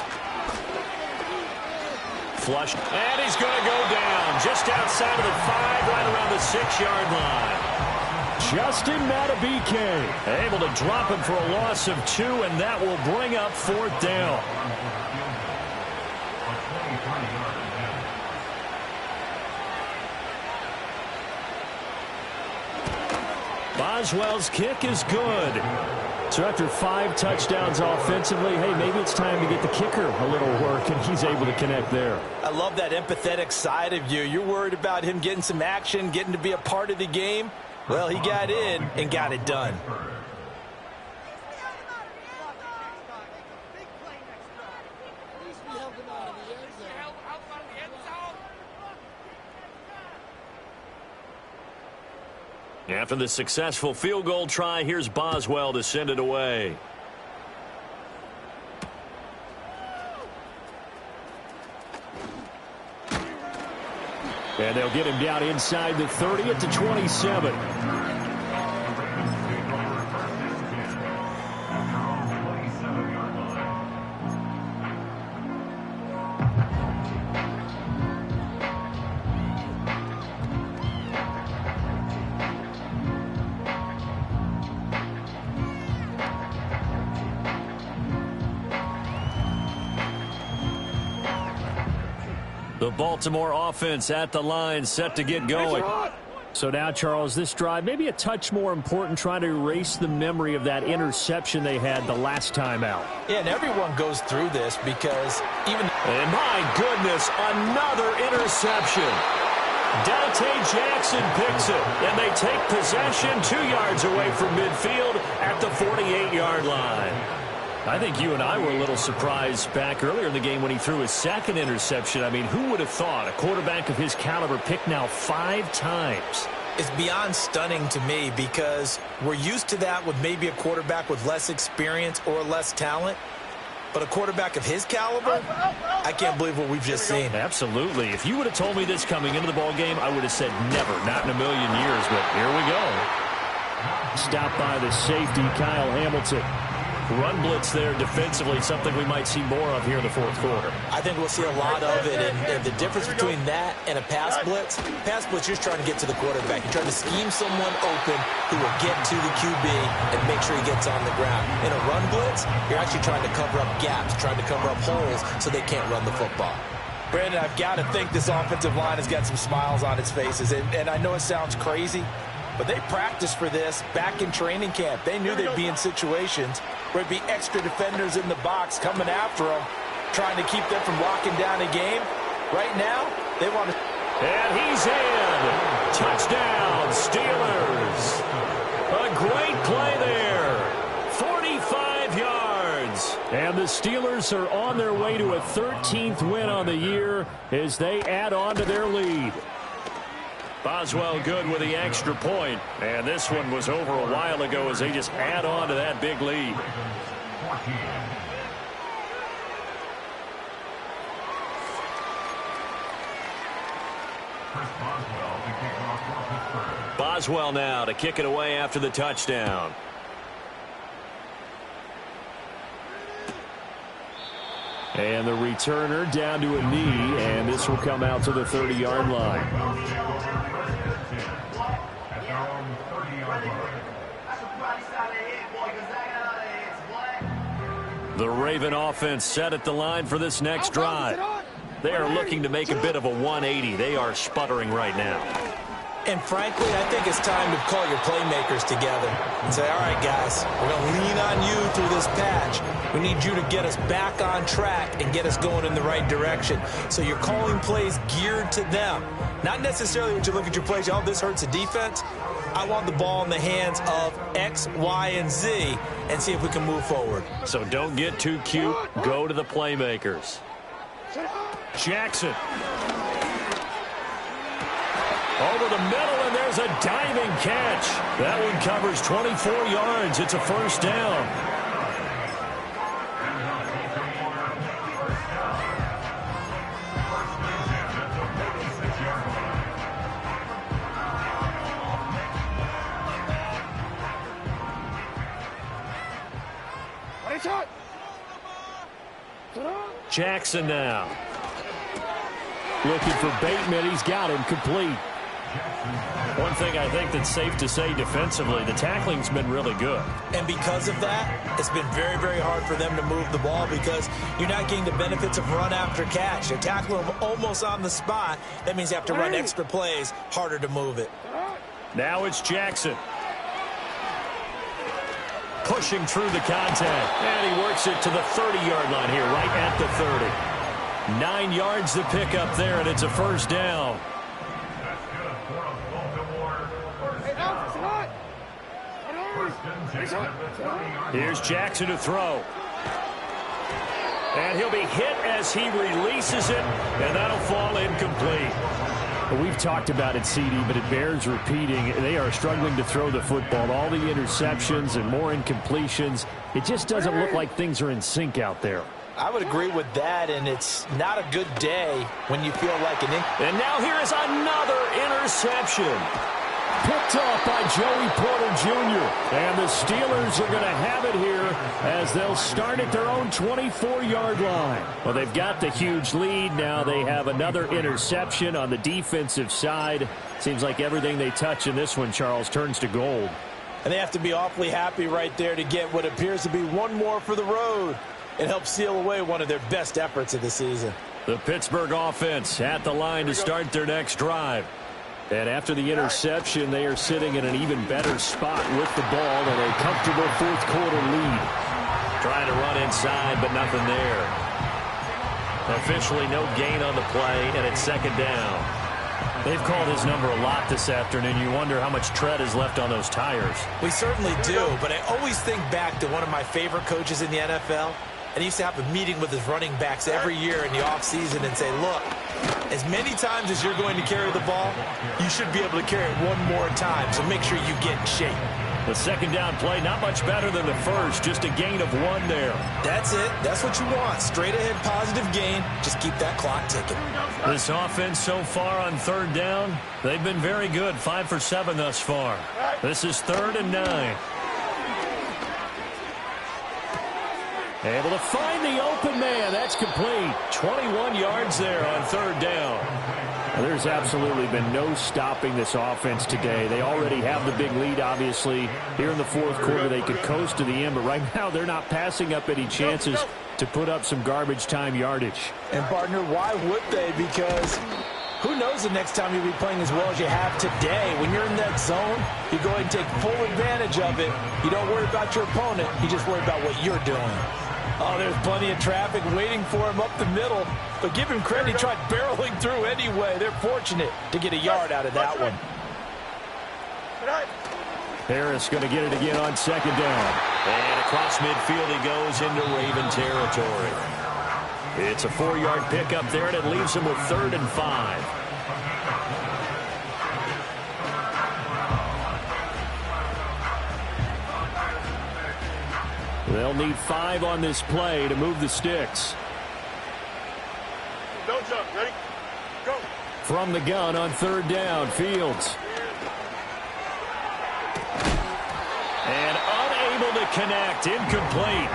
Flushed. And he's going to go down just outside of the 5, right around the 6-yard line. Justin Madubuike able to drop him for a loss of 2, and that will bring up fourth down. Boswell's kick is good. So after 5 touchdowns offensively, hey, maybe it's time to get the kicker a little work, and he's able to connect there. I love that empathetic side of you. You're worried about him getting some action, getting to be a part of the game. Well, he got in and got it done. After the successful field goal try, here's Boswell to send it away. And they'll get him down inside the 30 at the 27. The Baltimore offense at the line, set to get going. So now, Charles, this drive maybe a touch more important, trying to erase the memory of that interception they had the last time out. Yeah, and everyone goes through this because even... And my goodness, another interception. Dante Jackson picks it, and they take possession 2 yards away from midfield at the 48-yard line. I think you and I were a little surprised back earlier in the game when he threw his second interception. I mean, who would have thought a quarterback of his caliber picked now 5 times? It's beyond stunning to me because we're used to that with maybe a quarterback with less experience or less talent. But a quarterback of his caliber, I can't believe what we've just seen. Absolutely. If you would have told me this coming into the ball game, I would have said never, not in a million years. But here we go. Stopped by the safety, Kyle Hamilton. Run blitz there defensively, something we might see more of here in the fourth quarter. I think we'll see a lot of it, and the difference between that and a pass blitz, you're just trying to get to the quarterback. You're trying to scheme someone open who will get to the QB and make sure he gets on the ground. In a run blitz, you're actually trying to cover up gaps, trying to cover up holes so they can't run the football. Brandon, I've got to think this offensive line has got some smiles on its faces, and I know it sounds crazy, but they practiced for this back in training camp. They knew they'd be in situations where there'd be extra defenders in the box coming after them, trying to keep them from locking down a game. Right now, they want to... And he's in. Touchdown, Steelers. A great play there. 45 yards. And the Steelers are on their way to a 13th win on the year as they add on to their lead. Boswell good with the extra point. And this one was over a while ago as they just add on to that big lead. Boswell now to kick it away after the touchdown. And the returner down to a knee, and this will come out to the 30-yard line. The Raven offense set at the line for this next drive. They are looking to make a bit of a 180. They are sputtering right now. And frankly, I think it's time to call your playmakers together and say, all right, guys, we're going to lean on you through this patch. We need you to get us back on track and get us going in the right direction. So you're calling plays geared to them. Not necessarily when you look at your plays, oh, this hurts the defense. I want the ball in the hands of X, Y, and Z and see if we can move forward. So don't get too cute. Go to the playmakers. Jackson. Over the middle, and there's a diving catch. That one covers 24 yards. It's a first down. Jackson now. Looking for Bateman. He's got him complete. One thing I think that's safe to say defensively, the tackling's been really good. And because of that, it's been very, very hard for them to move the ball because you're not getting the benefits of run after catch. You're tackling them almost on the spot. That means you have to run extra plays, harder to move it. Now it's Jackson. Pushing through the contact. And he works it to the 30-yard line here, right at the 30. 9 yards to pick up there, and it's a first down. Here's Jackson to throw. And he'll be hit as he releases it, and that'll fall incomplete. We've talked about it, CD, but it bears repeating. They are struggling to throw the football. All the interceptions and more incompletions. It just doesn't look like things are in sync out there. I would agree with that, and it's not a good day when you feel like an... And now here is another interception. Picked off by Joey Porter Jr. And the Steelers are going to have it here as they'll start at their own 24-yard line. Well, they've got the huge lead. Now they have another interception on the defensive side. Seems like everything they touch in this one, Charles, turns to gold. And they have to be awfully happy right there to get what appears to be one more for the road. It helps seal away one of their best efforts of the season. The Pittsburgh offense at the line to start their next drive. And after the interception, they are sitting in an even better spot with the ball and a comfortable fourth-quarter lead. Trying to run inside, but nothing there. Officially no gain on the play, and it's second down. They've called his number a lot this afternoon. You wonder how much tread is left on those tires. We certainly do, but I always think back to one of my favorite coaches in the NFL. And he used to have a meeting with his running backs every year in the offseason and say, look, as many times as you're going to carry the ball, you should be able to carry it one more time, so make sure you get in shape. The second down play, not much better than the first, just a gain of 1 there. That's it. That's what you want. Straight ahead positive gain. Just keep that clock ticking. This offense so far on third down, they've been very good, 5 for 7 thus far. This is 3rd and 9. Able to find the open man. That's complete. 21 yards there on third down. There's absolutely been no stopping this offense today. They already have the big lead, obviously. Here in the fourth quarter, they could coast to the end, but right now they're not passing up any chances to put up some garbage time yardage. And, partner, why would they? Because Who knows the next time you'll be playing as well as you have today. When you're in that zone, you go ahead and take full advantage of it. You don't worry about your opponent. You just worry about what you're doing. Oh, there's plenty of traffic waiting for him up the middle. But give him credit, he tried barreling through anyway. They're fortunate to get a yard out of that one. Harris going to get it again on second down. And across midfield he goes into Raven territory. It's a 4-yard pickup there, and it leaves him with 3rd and 5. They'll need 5 on this play to move the sticks. Don't jump. Ready? Go. From the gun on 3rd down, Fields. And unable to connect, incomplete.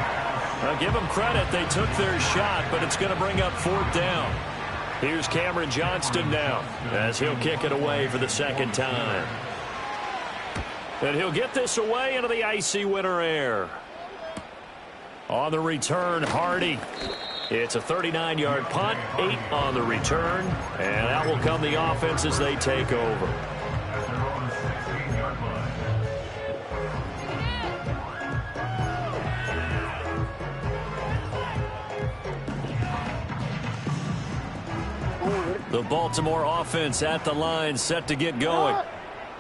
I'll give them credit. They took their shot, but it's going to bring up 4th down. Here's Cameron Johnston now as he'll kick it away for the 2nd time. And he'll get this away into the icy winter air. On the return, Hardy. It's a 39-yard punt, 8 on the return, and out will come the offense as they take over. The Baltimore offense at the line, set to get going.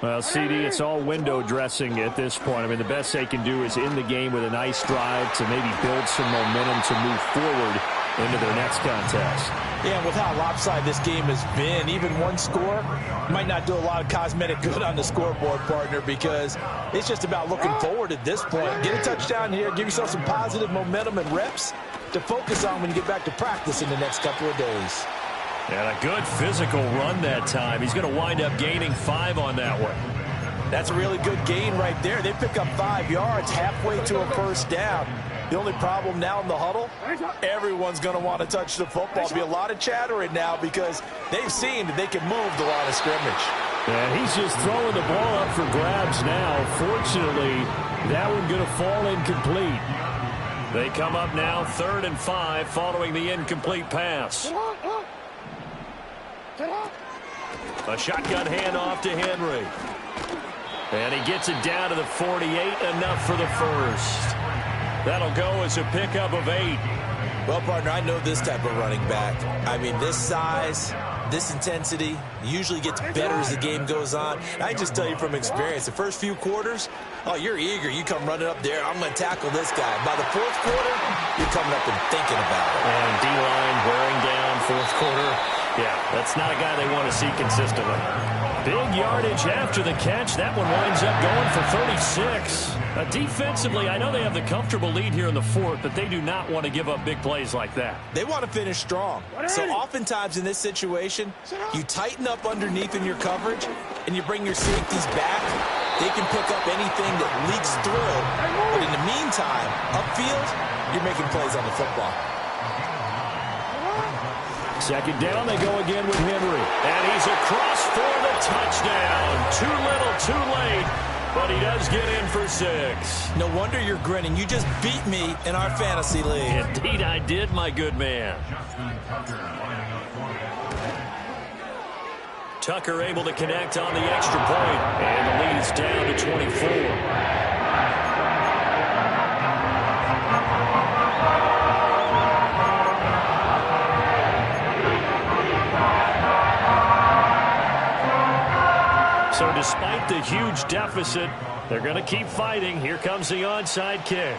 Well, CD, it's all window dressing at this point. I mean, the best they can do is in the game with a nice drive to maybe build some momentum to move forward into their next contest. Yeah, with how lopsided this game has been, even one score might not do a lot of cosmetic good on the scoreboard, partner, because it's just about looking forward at this point. Get a touchdown here, give yourself some positive momentum and reps to focus on when you get back to practice in the next couple of days. And a good physical run that time. He's going to wind up gaining 5 on that one. That's a really good gain right there. They pick up 5 yards halfway to a 1st down. The only problem now in the huddle, everyone's going to want to touch the football. There'll be a lot of chattering now because they've seen that they can move the line of scrimmage. And he's just throwing the ball up for grabs now. Fortunately, that one going to fall incomplete. They come up now 3rd and 5 following the incomplete pass. A shotgun handoff to Henry. And he gets it down to the 48, enough for the 1st. That'll go as a pickup of 8. Well, partner, I know this type of running back. I mean, this size, this intensity usually gets better as the game goes on. I just tell you from experience, the first few quarters, oh, you're eager. You come running up there, I'm going to tackle this guy. By the 4th quarter, you're coming up and thinking about it. And D-line wearing down 4th quarter. Yeah, that's not a guy they want to see consistently. Big yardage after the catch. That one winds up going for 36. Defensively, I know they have the comfortable lead here in the 4th, but they do not want to give up big plays like that. They want to finish strong. So oftentimes in this situation, you tighten up underneath in your coverage, and you bring your safeties back. They can pick up anything that leaks through. But in the meantime, upfield, you're making plays on the football. 2nd down, they go again with Henry. And he's across for the touchdown. Too little, too late, but he does get in for 6. No wonder you're grinning. You just beat me in our fantasy league. Indeed I did, my good man. Tucker able to connect on the extra point, and the lead is down to 24. So despite the huge deficit, they're going to keep fighting. Here comes the onside kick.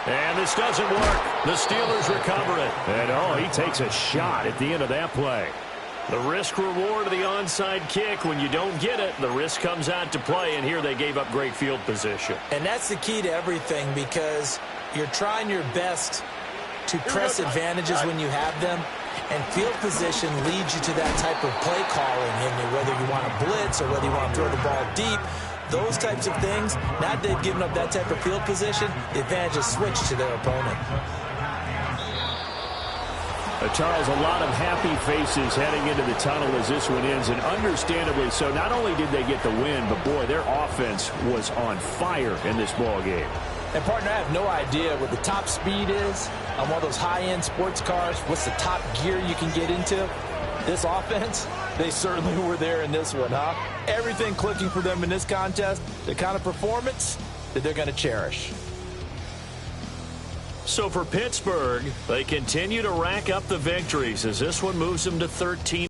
And this doesn't work. The Steelers recover it. And, oh, he takes a shot at the end of that play. The risk reward of the onside kick. When you don't get it, the risk comes out to play, and here they gave up great field position. And that's the key to everything, because you're trying your best to press advantages when you have them, and field position leads you to that type of play calling, and whether you want to blitz or whether you want to throw the ball deep, those types of things. Now that they've given up that type of field position, the advantage is switched to their opponent. Charles, a lot of happy faces heading into the tunnel as this one ends, and understandably so. Not only did they get the win, but boy, their offense was on fire in this ball game. And, partner, I have no idea what the top speed is on one of those high-end sports cars. What's the top gear you can get into? This offense, they certainly were there in this one, huh? Everything clicking for them in this contest, the kind of performance that they're going to cherish. So for Pittsburgh, they continue to rack up the victories as this one moves them to 13.